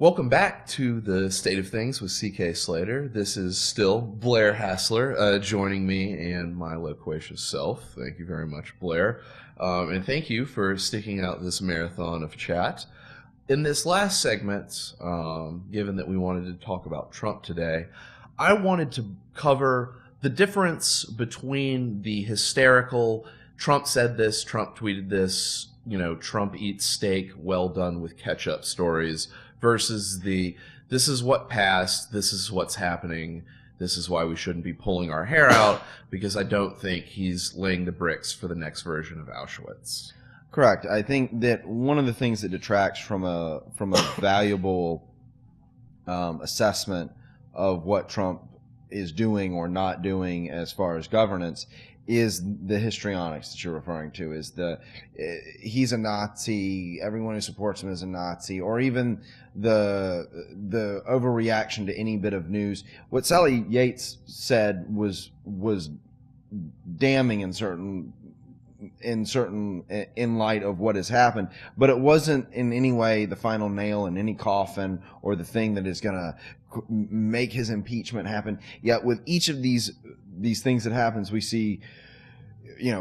Welcome back to the State of Things with C.K. Slater. This is still Blair Hassler joining me and my loquacious self. Thank you very much, Blair. And thank you for sticking out this marathon of chat. In this last segment, given that we wanted to talk about Trump today, I wanted to cover the difference between the hysterical Trump said this, Trump tweeted this, Trump eats steak well done with ketchup stories versus this is what passed, this is what's happening, this is why we shouldn't be pulling our hair out, because I don't think he's laying the bricks for the next version of Auschwitz. Correct. I think that one of the things that detracts from a valuable assessment of what Trump is doing or not doing as far as governance is the histrionics that you're referring to. Is he's a Nazi, everyone who supports him is a Nazi, or even the overreaction to any bit of news. What Sally Yates said was damning in light of what has happened, but it wasn't in any way the final nail in any coffin or the thing that is going to make his impeachment happen. Yet with each of these things that happens, we see,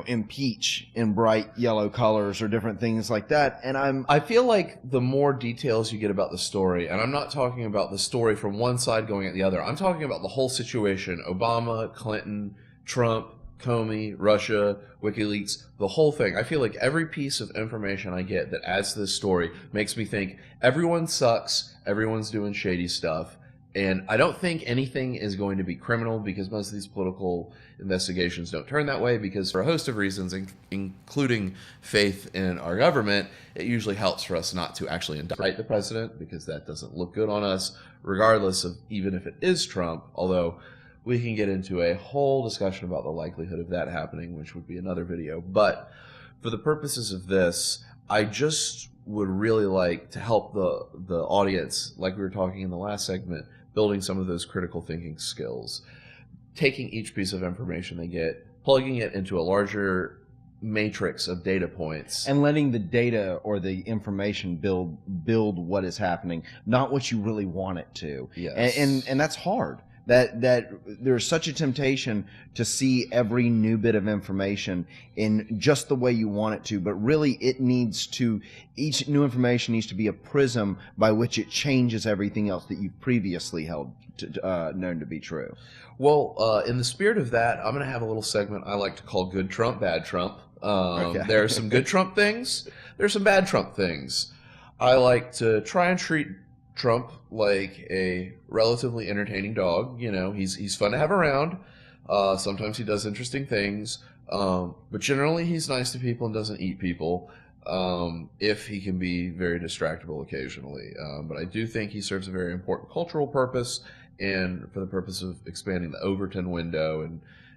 impeach in bright yellow colors or different things like that. And I feel like the more details you get about the story, and I'm not talking about the story from one side going at the other, I'm talking about the whole situation: Obama, Clinton, Trump, Comey, Russia, WikiLeaks, the whole thing. I feel like every piece of information I get that adds to this story makes me think everyone sucks, everyone's doing shady stuff. And I don't think anything is going to be criminal, because most of these political investigations don't turn that way, because for a host of reasons, including faith in our government, it usually helps for us not to actually indict the president, because that doesn't look good on us, regardless of even if it is Trump, although we can get into a whole discussion about the likelihood of that happening, which would be another video. But for the purposes of this, I just would really like to help the audience, like we were talking in the last segment, building some of those critical thinking skills, taking each piece of information they get, plugging it into a larger matrix of data points, and letting the data or the information build what is happening, not what you really want it to. Yes. And that's hard. That there's such a temptation to see every new bit of information in just the way you want it to, but really each new information needs to be a prism by which it changes everything else that you've previously held known to be true. Well, in the spirit of that, I'm going to have a little segment I like to call Good Trump, Bad Trump. Okay. There are some good Trump things. There's some bad Trump things. I like to try and treat Trump like a relatively entertaining dog. He's fun to have around. Sometimes he does interesting things, but generally he's nice to people and doesn't eat people, if he can be very distractible occasionally. But I do think he serves a very important cultural purpose, and for the purpose of expanding the Overton window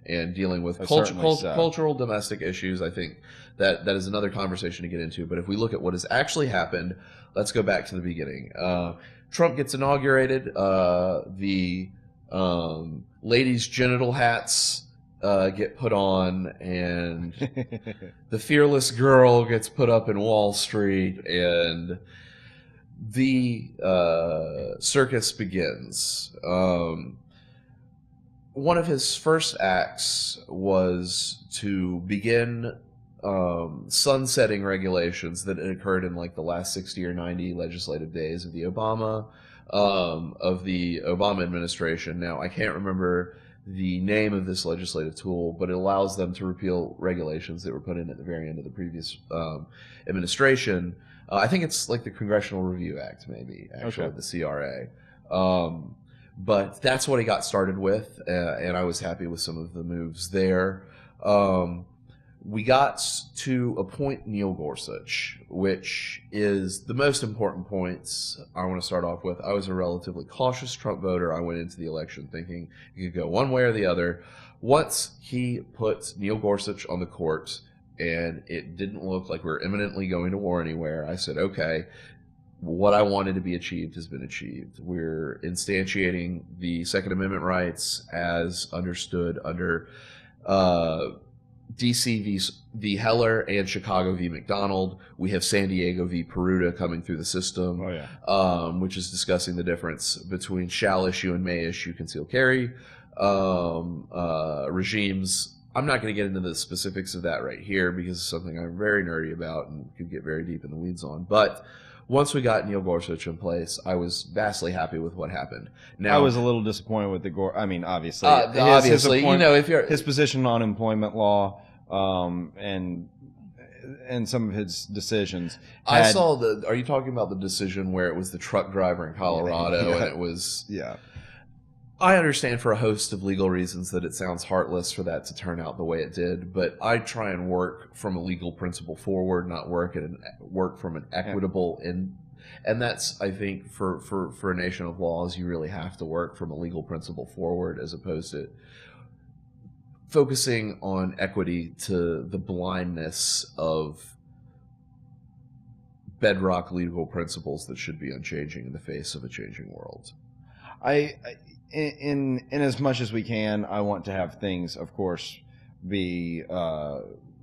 and dealing with cultural domestic issues. I think that is another conversation to get into. But if we look at what has actually happened, let's go back to the beginning. Trump gets inaugurated. The ladies' genital hats get put on, and the fearless girl gets put up in Wall Street, and the circus begins. One of his first acts was to begin sunsetting regulations that had occurred in like the last 60 or 90 legislative days of the Obama administration. Now, I can't remember the name of this legislative tool, but it allows them to repeal regulations that were put in at the very end of the previous administration. I think it's like the Congressional Review Act, maybe, actually, okay. The CRA. But that's what he got started with, and I was happy with some of the moves there. We got to appoint Neil Gorsuch, which is the most important points I want to start off with. I was a relatively cautious Trump voter. I went into the election thinking it could go one way or the other. Once he put Neil Gorsuch on the court and it didn't look like we were imminently going to war anywhere, I said, okay, what I wanted to be achieved has been achieved. We're instantiating the Second Amendment rights as understood under DC v. Heller and Chicago v. McDonald. We have San Diego v. Peruta coming through the system, which is discussing the difference between shall issue and may issue concealed carry regimes. I'm not going to get into the specifics of that right here because it's something I'm very nerdy about and could get very deep in the weeds on. But once we got Neil Gorsuch in place, I was vastly happy with what happened. Now, I was a little disappointed with the I mean, obviously, his position on employment law, and some of his decisions. I saw Are you talking about the decision where it was the truck driver in Colorado and it was? Yeah. I understand for a host of legal reasons that it sounds heartless for that to turn out the way it did, but I try and work from a legal principle forward, not work from an equitable and that's, I think, for a nation of laws, you really have to work from a legal principle forward as opposed to focusing on equity to the blindness of bedrock legal principles that should be unchanging in the face of a changing world. In as much as we can, I want to have things, of course, be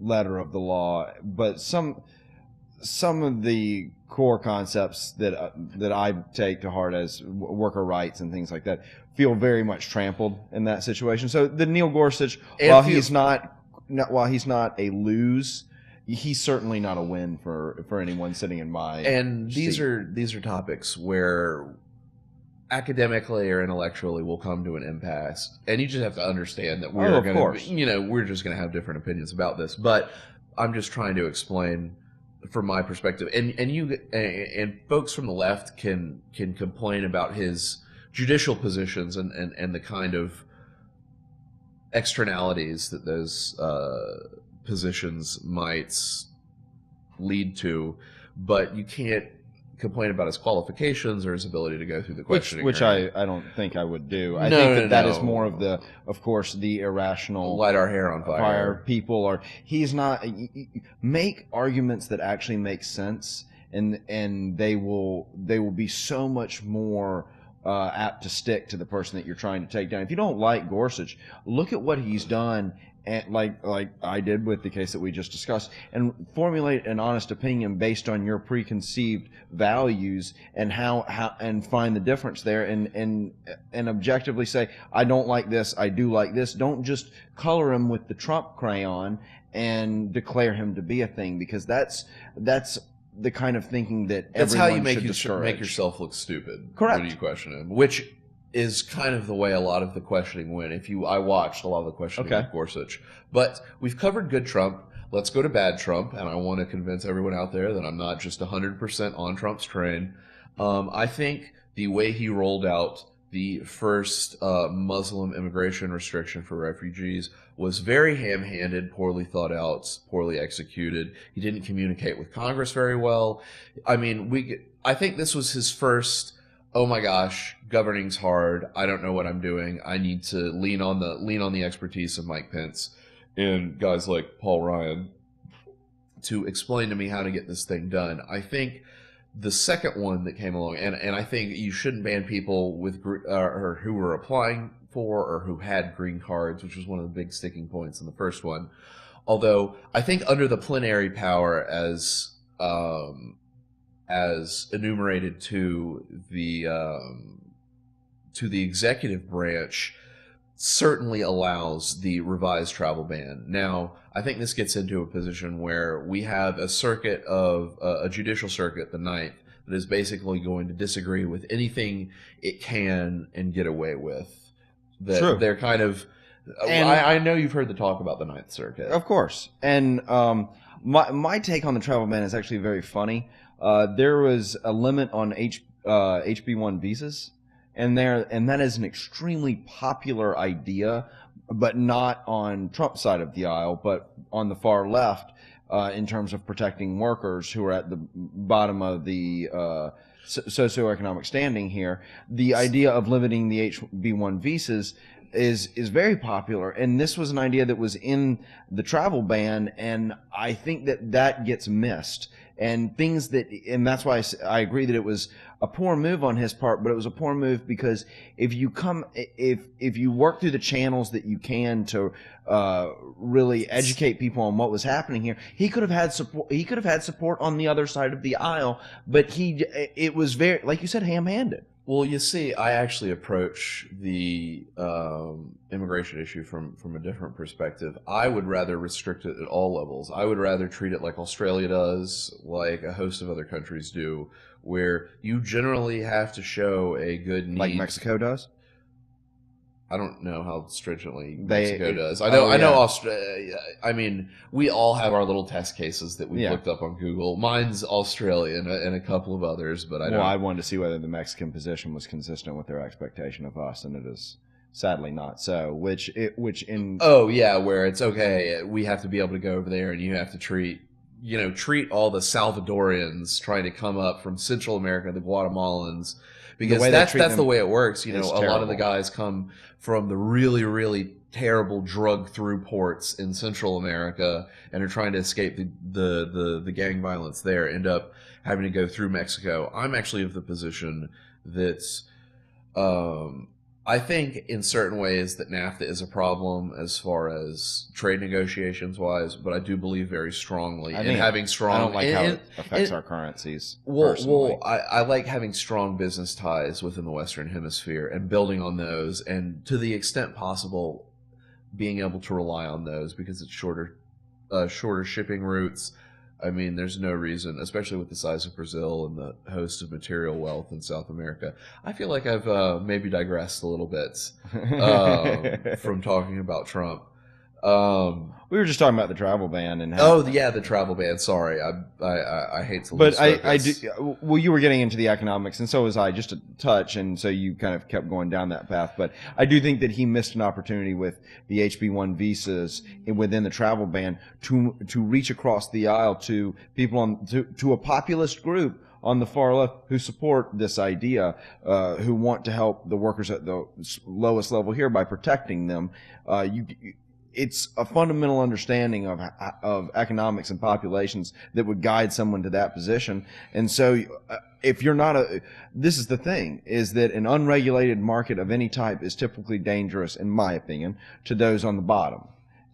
letter of the law, but some of the core concepts that I take to heart as worker rights and things like that feel very much trampled in that situation. So the Neil Gorsuch, while he's not a lose, he's certainly not a win for anyone sitting in my these seat. are topics where academically or intellectually we'll come to an impasse, and you just have to understand that we're just going to have different opinions about this. But I'm just trying to explain from my perspective, and folks from the left can complain about his judicial positions and the kind of externalities that those positions might lead to, but you can't complain about his qualifications or his ability to go through the questioning. Which I don't think I would do. I think that is more of of course, the irrational light our hair on fire people are. He's not make arguments that actually make sense, and they will be so much more apt to stick to the person that you're trying to take down. If you don't like Gorsuch, look at what he's done. And like I did with the case that we just discussed, and formulate an honest opinion based on your preconceived values and and find the difference there, and objectively say, I don't like this, I do like this. Don't just color him with the Trump crayon and declare him to be a thing, because that's the kind of thinking that everyone should discourage. Make yourself look stupid. Correct. When you question him, which is kind of the way a lot of the questioning went. I watched a lot of the questioning with Gorsuch. But we've covered good Trump. Let's go to bad Trump, and I want to convince everyone out there that I'm not just 100% on Trump's train. I think the way he rolled out the first Muslim immigration restriction for refugees was very ham-handed, poorly thought out, poorly executed. He didn't communicate with Congress very well. I mean, I think this was his first, oh my gosh, governing's hard. I don't know what I'm doing. I need to lean on the expertise of Mike Pence and guys like Paul Ryan to explain to me how to get this thing done. I think the second one that came along, and I think you shouldn't ban people with or who were applying for or who had green cards, which was one of the big sticking points in the first one. Although I think under the plenary power as enumerated to the executive branch, certainly allows the revised travel ban. Now, I think this gets into a position where we have a circuit of a judicial circuit, the Ninth, that is basically going to disagree with anything it can and get away with. True. They're kind of. I know you've heard the talk about the Ninth Circuit, of course, and my take on the travel ban is actually very funny. There was a limit on HB1 visas, and that is an extremely popular idea, but not on Trump's side of the aisle, but on the far left, in terms of protecting workers who are at the bottom of the socioeconomic standing here. The idea of limiting the HB1 visas is very popular, and this was an idea that was in the travel ban, and I think that gets missed. And that's why I agree that it was a poor move on his part, but it was a poor move because if you work through the channels that you can to really educate people on what was happening here, he could have had support. He could have had support on the other side of the aisle, but it was very, like you said, ham-handed. Well, you see, I actually approach the immigration issue from a different perspective. I would rather restrict it at all levels. I would rather treat it like Australia does, like a host of other countries do, where you generally have to show a good need. Like Mexico does? I don't know how stringently Mexico does. I know Australia. I mean, we all have our little test cases that we've looked up on Google. Mine's Australia and a couple of others, but I wanted to see whether the Mexican position was consistent with their expectation of us, and it is sadly not so. Where it's okay. We have to be able to go over there, and you have to treat all the Salvadorians trying to come up from Central America, the Guatemalans. Because that's the way it works. A lot of the guys come from the really, really terrible drug-through ports in Central America and are trying to escape the gang violence there, end up having to go through Mexico. I'm actually of the position that I think in certain ways that NAFTA is a problem as far as trade negotiations wise, but I do believe very strongly in having strong. I don't like how it affects our currencies. I like having strong business ties within the Western Hemisphere and building on those, and to the extent possible, being able to rely on those because it's shorter shipping routes. I mean, there's no reason, especially with the size of Brazil and the host of material wealth in South America. I feel like I've maybe digressed a little bit from talking about Trump. We were just talking about the travel ban and the travel ban. Sorry, I hate to lose focus. Well, you were getting into the economics, and so was I, just a touch, and so you kind of kept going down that path. But I do think that he missed an opportunity with the HB1 visas within the travel ban to reach across the aisle to people to a populist group on the far left who support this idea, who want to help the workers at the lowest level here by protecting them. It's a fundamental understanding of economics and populations that would guide someone to that position. And so if you're not this is the thing, is that an unregulated market of any type is typically dangerous, in my opinion, to those on the bottom.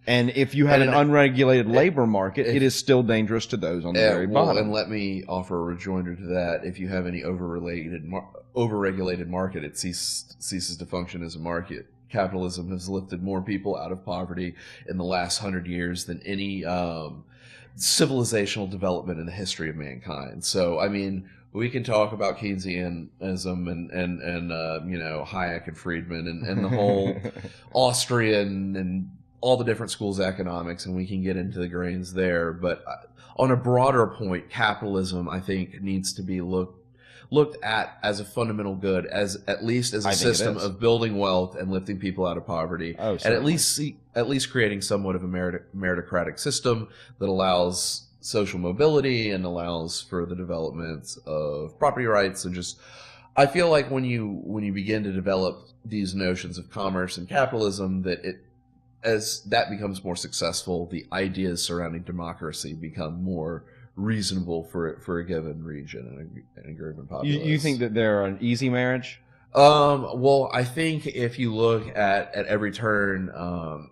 And if you had an unregulated labor market, it is still dangerous to those on the very bottom. And let me offer a rejoinder to that. If you have any overregulated market, it ceases to function as a market. Capitalism has lifted more people out of poverty in the last 100 years than any civilizational development in the history of mankind. So, I mean, we can talk about Keynesianism and Hayek and Friedman and the whole Austrian and all the different schools of economics, and we can get into the grains there. But on a broader point, capitalism, I think, needs to be looked at as a fundamental good, at least as a system of building wealth and lifting people out of poverty, and at least creating somewhat of a meritocratic system that allows social mobility and allows for the development of property rights. And just, I feel like when you begin to develop these notions of commerce and capitalism, as that becomes more successful, the ideas surrounding democracy become more reasonable for a given region and a given populace. You think that they're an easy marriage? Well, I think if you look at every turn,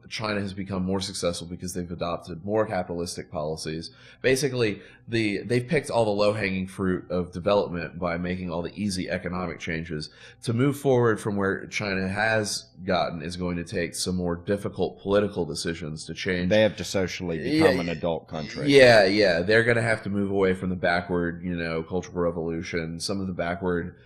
China has become more successful because they've adopted more capitalistic policies. Basically, they've picked all the low-hanging fruit of development by making all the easy economic changes. To move forward from where China has gotten is going to take some more difficult political decisions to change. They have to socially become an adult country. Yeah. They're going to have to move away from the backward, Cultural Revolution, some of the backward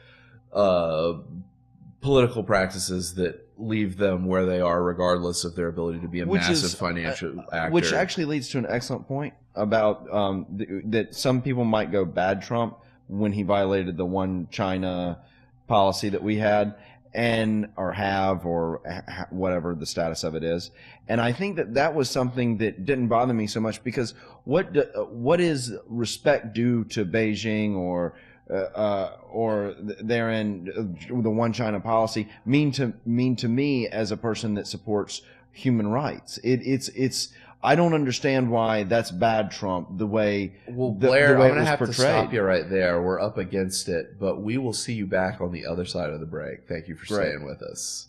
political practices that leave them where they are regardless of their ability to be a massive financial actor. Which actually leads to an excellent point about that some people might go bad Trump when he violated the one China policy that we had or whatever the status of it is. And I think that was something that didn't bother me so much because what is respect due to Beijing or or therein the one China policy mean to me as a person that supports human rights? It's I don't understand why that's bad, Trump. The way Blair, the way I'm going to have portrayed. to stop you right there. We're up against it, but we will see you back on the other side of the break. Thank you for staying with us.